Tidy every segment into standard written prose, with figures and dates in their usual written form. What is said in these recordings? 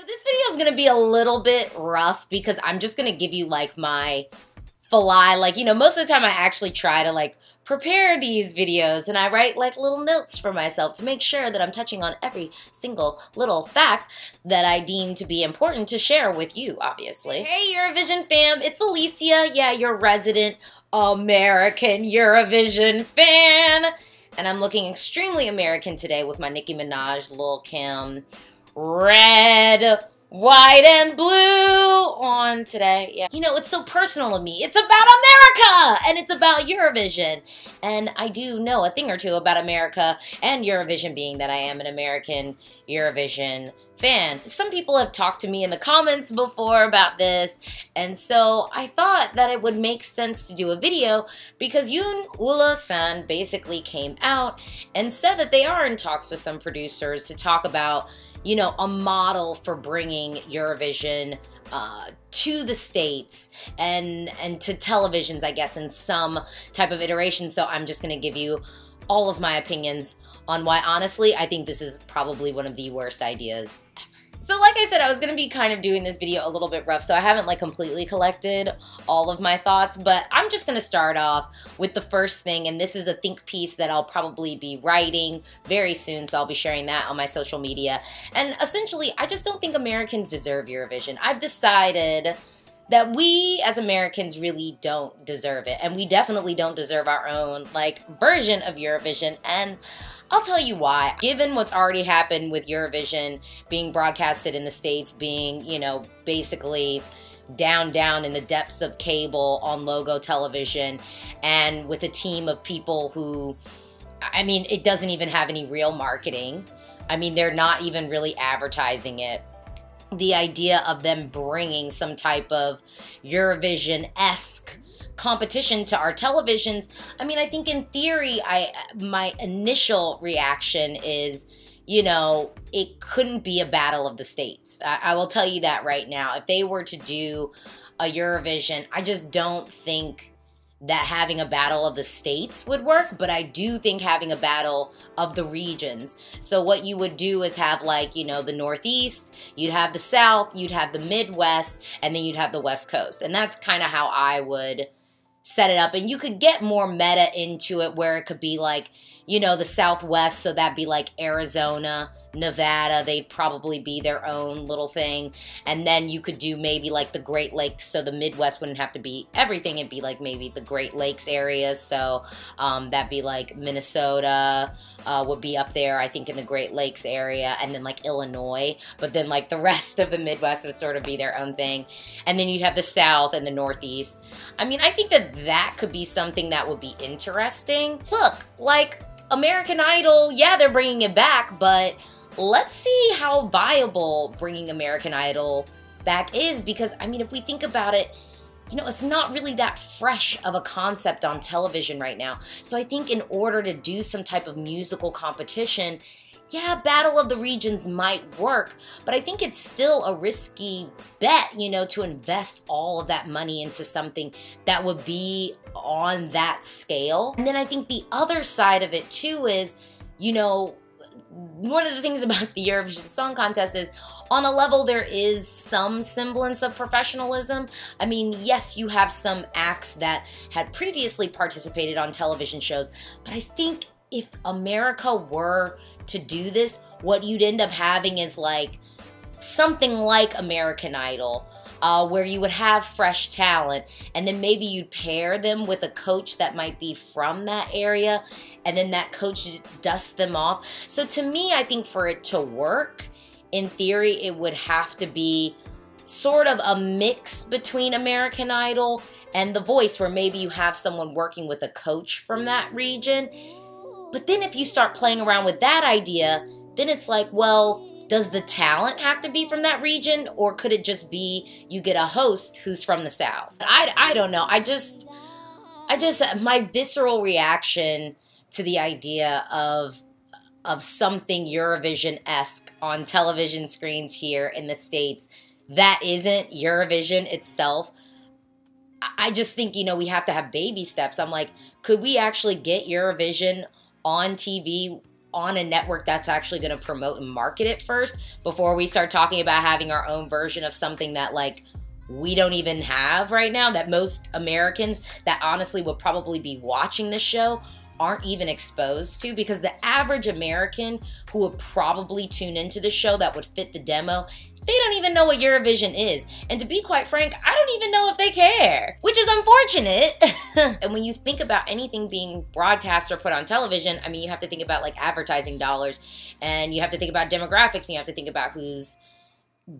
So this video is going to be a little bit rough because I'm just going to give you like my most of the time I actually try to like prepare these videos and I write like little notes for myself to make sure that I'm touching on every single little fact that I deem to be important to share with you, obviously. Hey Eurovision fam, it's Alesia, yeah, your resident American Eurovision fan. And I'm looking extremely American today with my Nicki Minaj, Lil Kim, red, white, and blue on today. Yeah. You know, it's so personal to me. It's about America! And it's about Eurovision. And I do know a thing or two about America and Eurovision, being that I am an American Eurovision fan. Some people have talked to me in the comments before about this, and so I thought that it would make sense to do a video because Yoon Ula-san basically came out and said that they are in talks with some producers to talk about, you know, a model for bringing Eurovision to the States and to televisions, I guess, in some type of iteration. So I'm just going to give you all of my opinions on why, honestly, I think this is probably one of the worst ideas ever. So like I said, I was going to be kind of doing this video a little bit rough, so I haven't like completely collected all of my thoughts, but I'm just going to start off with the first thing, and this is a think piece that I'll probably be writing very soon, so I'll be sharing that on my social media. And essentially, I just don't think Americans deserve Eurovision. I've decided that we as Americans really don't deserve it, and we definitely don't deserve our own like version of Eurovision, and I'll tell you why. Given what's already happened with Eurovision being broadcasted in the States, being, you know, basically down in the depths of cable on logo television, and with a team of people who, I mean, it doesn't even have any real marketing. I mean, they're not even really advertising it. The idea of them bringing some type of Eurovision-esque competition to our televisions, I mean, I think in theory, my initial reaction is, you know, it couldn't be a battle of the states. I will tell you that right now. If they were to do a Eurovision, I just don't think that having a battle of the states would work, but I do think having a battle of the regions. So what you would do is have, like, you know, the Northeast, you'd have the South, you'd have the Midwest, and then you'd have the West Coast. And that's kind of how I would set it up. And you could get more meta into it where it could be like, you know, the Southwest, so that'd be like Arizona, Nevada, they'd probably be their own little thing. And then you could do maybe like the Great Lakes, so the Midwest wouldn't have to be everything, it'd be like maybe the Great Lakes areas, so that'd be like Minnesota would be up there, I think, in the Great Lakes area, and then like Illinois, but then like the rest of the Midwest would sort of be their own thing. And then you'd have the South and the Northeast. I mean, I think that that could be something that would be interesting. Look, like American Idol, yeah, they're bringing it back, but let's see how viable bringing American Idol back is, because, I mean, if we think about it, you know, it's not really that fresh of a concept on television right now. So I think in order to do some type of musical competition, yeah, Battle of the Regions might work, but I think it's still a risky bet, you know, to invest all of that money into something that would be on that scale. And then I think the other side of it too is, you know, one of the things about the Eurovision Song Contest is, on a level, there is some semblance of professionalism. I mean, yes, you have some acts that had previously participated on television shows, but I think if America were to do this, what you'd end up having is like something like American Idol, where you would have fresh talent, and then maybe you'd pair them with a coach that might be from that area, and then that coach just dusts them off. So to me, I think for it to work, in theory, it would have to be sort of a mix between American Idol and The Voice, where maybe you have someone working with a coach from that region. But then if you start playing around with that idea, then it's like, well, does the talent have to be from that region, or could it just be you get a host who's from the South? I don't know. I just my visceral reaction to the idea of something Eurovision-esque on television screens here in the States that isn't Eurovision itself, I just think, you know, we have to have baby steps. I'm like, could we actually get Eurovision on TV on a network that's actually going to promote and market it first before we start talking about having our own version of something that like we don't even have right now, that most Americans that honestly would probably be watching this show aren't even exposed to, because the average American who would probably tune into the show that would fit the demo, they don't even know what Eurovision is. And to be quite frank, I don't even know if they care, which is unfortunate. And when you think about anything being broadcast or put on television, I mean, you have to think about like advertising dollars, and you have to think about demographics, and you have to think about who's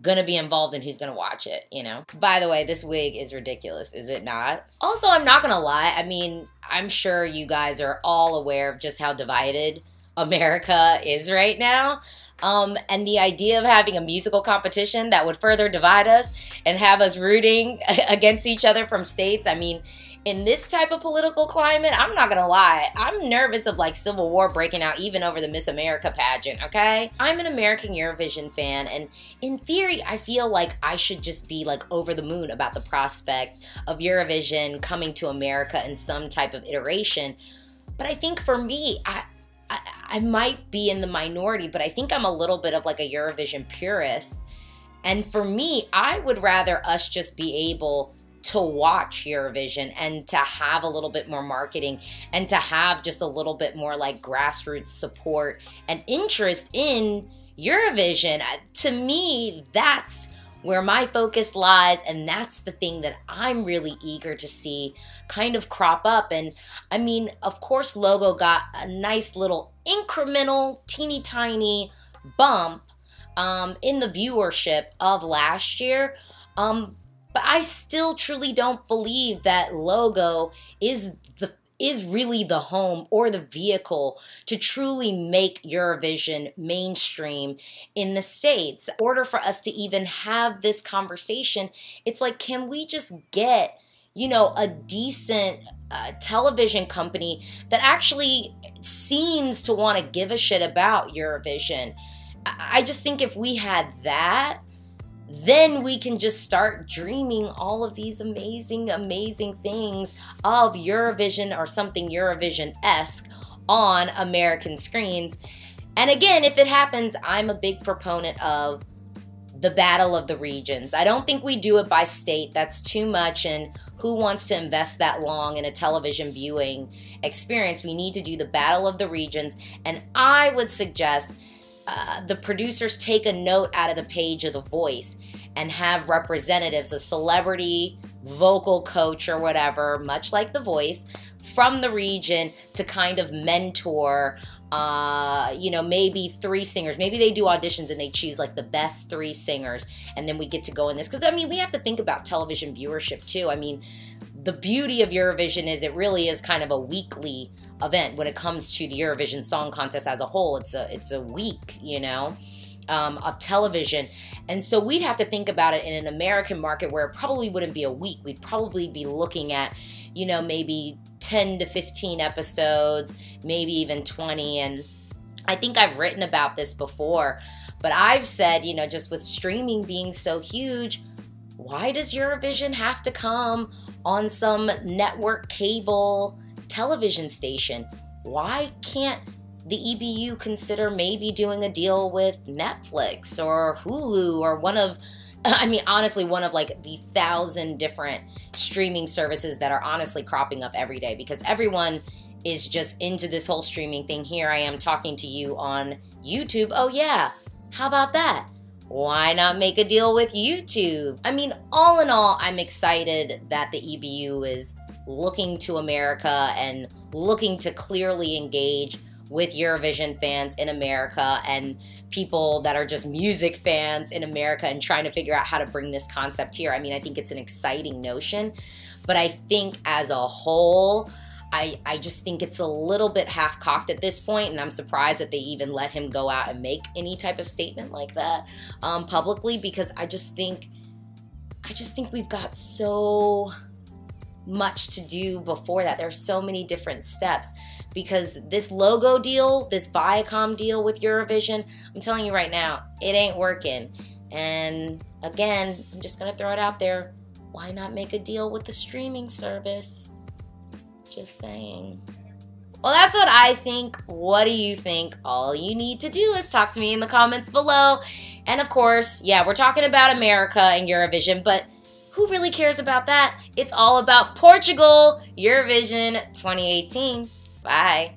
gonna be involved and who's gonna watch it, you know? By the way, this wig is ridiculous, is it not? Also, I'm not gonna lie, I mean, I'm sure you guys are all aware of just how divided America is right now. And the idea of having a musical competition that would further divide us and have us rooting against each other from states, I mean, in this type of political climate, I'm not gonna lie, I'm nervous of like civil war breaking out even over the Miss America pageant, okay? I'm an American Eurovision fan, and in theory, I feel like I should just be like over the moon about the prospect of Eurovision coming to America in some type of iteration. But I think for me, I might be in the minority, but I think I'm a little bit of like a Eurovision purist. And for me, I would rather us just be able to watch Eurovision and to have a little bit more marketing and to have just a little bit more like grassroots support and interest in Eurovision. To me, that's where my focus lies, and that's the thing that I'm really eager to see kind of crop up. And I mean, of course, Logo got a nice little incremental, teeny tiny bump in the viewership of last year. But I still truly don't believe that Logo is really the home or the vehicle to truly make Eurovision mainstream in the States. In order for us to even have this conversation, it's like, can we just get, you know, a decent television company that actually seems to want to give a shit about Eurovision? I just think if we had that, then we can just start dreaming all of these amazing, amazing things of Eurovision or something Eurovision-esque on American screens. And again, if it happens, I'm a big proponent of the battle of the regions. I don't think we do it by state. That's too much, and who wants to invest that long in a television viewing experience? We need to do the battle of the regions, and I would suggest the producers take a note out of the page of The Voice and have representatives, a celebrity vocal coach or whatever, much like The Voice, from the region to kind of mentor, you know, maybe 3 singers. Maybe they do auditions and they choose like the best 3 singers, and then we get to go in this. Because, I mean, we have to think about television viewership too. I mean, the beauty of Eurovision is it really is kind of a weekly event when it comes to the Eurovision Song Contest as a whole. It's a week, you know, of television. And so we'd have to think about it in an American market where it probably wouldn't be a week. We'd probably be looking at, you know, maybe 10 to 15 episodes, maybe even 20. And I think I've written about this before, but I've said, you know, just with streaming being so huge, why does Eurovision have to come on some network cable television station? Why can't the EBU consider maybe doing a deal with Netflix or Hulu or one of, I mean, honestly, one of like the 1,000 different streaming services that are honestly cropping up every day, because everyone is just into this whole streaming thing. Here I am talking to you on YouTube. Oh yeah, how about that? Why not make a deal with YouTube? I mean, all in all, I'm excited that the EBU is looking to America and looking to clearly engage with Eurovision fans in America and people that are just music fans in America and trying to figure out how to bring this concept here. I mean, I think it's an exciting notion, but I think as a whole, I just think it's a little bit half-cocked at this point, and I'm surprised that they even let him go out and make any type of statement like that publicly, because I just think we've got so much to do before that. There's so many different steps, because this Logo deal, this Viacom deal with Eurovision, I'm telling you right now, it ain't working. And again, I'm just gonna throw it out there. Why not make a deal with the streaming service? Just saying. Well, that's what I think. What do you think? All you need to do is talk to me in the comments below. And of course, yeah, we're talking about America and Eurovision, but who really cares about that? It's all about Portugal, Eurovision 2018. Bye.